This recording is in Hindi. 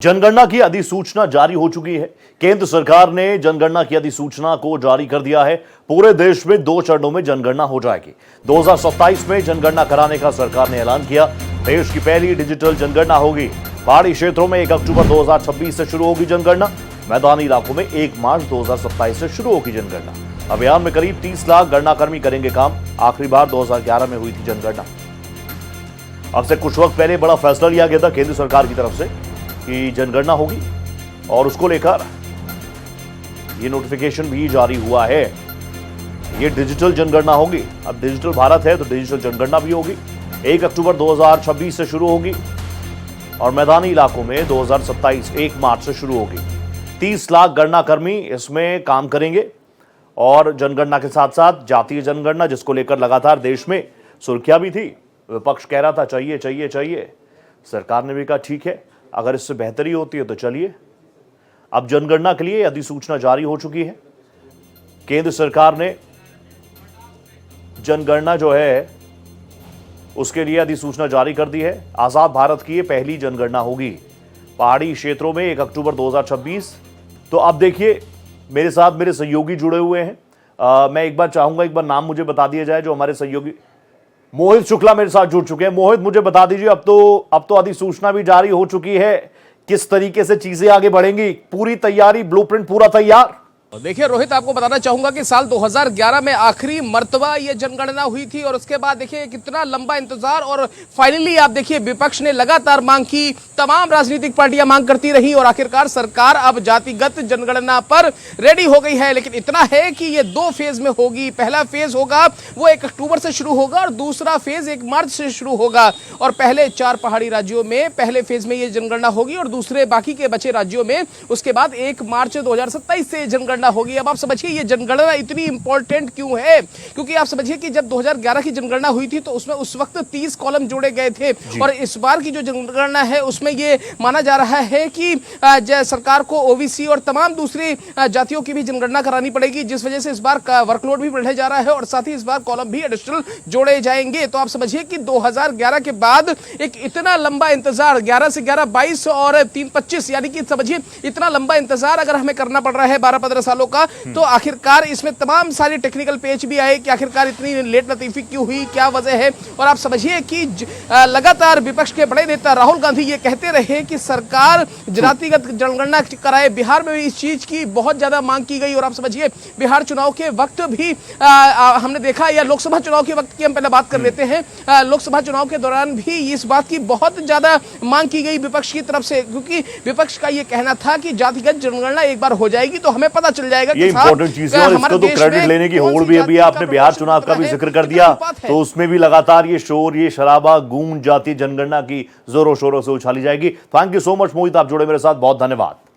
जनगणना की अधिसूचना जारी हो चुकी है। केंद्र सरकार ने जनगणना की अधिसूचना को जारी कर दिया है। पूरे देश में 2 चरणों में जनगणना हो जाएगी। 2027 में जनगणना कराने का सरकार ने ऐलान किया। देश की पहली डिजिटल जनगणना होगी। पहाड़ी क्षेत्रों में 1 अक्टूबर 2026 से शुरू होगी जनगणना। मैदानी इलाकों में 1 मार्च 2027 से शुरू होगी जनगणना। अभियान में करीब 30 लाख गणनाकर्मी करेंगे काम। आखिरी बार 2011 में हुई थी जनगणना। अब से कुछ वक्त पहले बड़ा फैसला लिया गया था केंद्र सरकार की तरफ से कि जनगणना होगी और उसको लेकर ये नोटिफिकेशन भी जारी हुआ है। ये डिजिटल जनगणना होगी। अब डिजिटल भारत है तो डिजिटल जनगणना भी होगी। 1 अक्टूबर 2026 से शुरू होगी और मैदानी इलाकों में 2027 1 मार्च से शुरू होगी। 30 लाख गणनाकर्मी इसमें काम करेंगे और जनगणना के साथ साथ जातीय जनगणना, जिसको लेकर लगातार देश में सुर्खियां भी थी। विपक्ष कह रहा था चाहिए चाहिए चाहिए। सरकार ने भी कहा ठीक है, अगर इससे बेहतरी होती है तो चलिए। अब जनगणना के लिए अधिसूचना जारी हो चुकी है। केंद्र सरकार ने जनगणना जो है उसके लिए अधिसूचना जारी कर दी है। आजाद भारत की ये पहली जनगणना होगी। पहाड़ी क्षेत्रों में 1 अक्टूबर 2026। तो अब देखिए, मेरे साथ मेरे सहयोगी जुड़े हुए हैं। मैं एक बार चाहूंगा, एक बार नाम मुझे बता दिया जाए जो हमारे सहयोगी। मोहित शुक्ला मेरे साथ जुड़ चुके हैं। मोहित, मुझे बता दीजिए, अब तो अधिसूचना भी जारी हो चुकी है। किस तरीके से चीजें आगे बढ़ेंगी? पूरी तैयारी, ब्लूप्रिंट पूरा तैयार? देखिए रोहित, आपको बताना चाहूंगा कि साल 2011 में आखिरी मर्तबा ये जनगणना हुई थी और उसके बाद देखिए कितना लंबा इंतजार और फाइनली आप देखिए विपक्ष ने लगातार मांग की, तमाम राजनीतिक पार्टियां मांग करती रही और आखिरकार सरकार अब जातिगत जनगणना पर रेडी हो गई है। लेकिन इतना है कि ये 2 फेज में होगी। पहला फेज होगा वो 1 अक्टूबर से शुरू होगा और दूसरा फेज 1 मार्च से शुरू होगा। और पहले 4 पहाड़ी राज्यों में पहले फेज में ये जनगणना होगी और दूसरे बाकी के बचे राज्यों में उसके बाद 1 मार्च 2027 से जनगणना होगी। अब आप समझिए ये जनगणना इतनी इंपॉर्टेंट क्यों है, क्योंकि आप समझिए कि जब 2011 की जनगणना हुई थी तो उसमें उस वक्त 30 कॉलम जोड़े गए थे और इस बार की जो जनगणना है उसमें ये माना जा रहा है कि सरकार को ओबीसी और तमाम दूसरी जातियों की भी जनगणना करानी पड़ेगी, जिस वजह से इस बार वर्कलोड भी बढ़ने जा रहा है और साथ ही इस बार कॉलम भी एडिशनल जोड़े जाएंगे। तो आप समझिए कि 2011 के बाद एक इतना लंबा इंतजार, 11 से 11 22 और 3 25, यानी कि समझिए इतना लंबा इंतजार अगर हमें करना पड़ रहा है 12-15 सालों का, तो आखिरकार इसमें तमाम सारी टेक्निकल पेच भी आए कि आखिरकार इतनी लेट लतीफी क्यों हुई, क्या वजह है। और आप समझिए कि लगातार विपक्ष के बड़े नेता राहुल गांधी ये कहते रहे कि सरकार जातिगत जनगणना कराए। बिहार में भी इस चीज की बहुत ज्यादा मांग की गई और आप समझिए बिहार चुनाव के वक्त भी हमने देखा, या लोकसभा चुनाव के वक्त की हम पहले बात कर लेते हैं, लोकसभा चुनाव के दौरान भी इस बात की बहुत ज्यादा मांग की गई विपक्ष की तरफ से, क्योंकि विपक्ष का ये कहना था कि जातिगत जनगणना एक बार हो जाएगी तो हमें पता चल जाएगा। ये इंपॉर्टेंट चीज है और इसको तो क्रेडिट लेने की होड़ भी अभी आपने बिहार चुनाव का भी जिक्र कर दिया, तो उसमें भी लगातार ये शोर, ये शराबा, गूंज जातीय जनगणना की जोरों शोरों से उछाली जाएगी। थैंक यू सो मच मोहित, आप जुड़े मेरे साथ, बहुत धन्यवाद।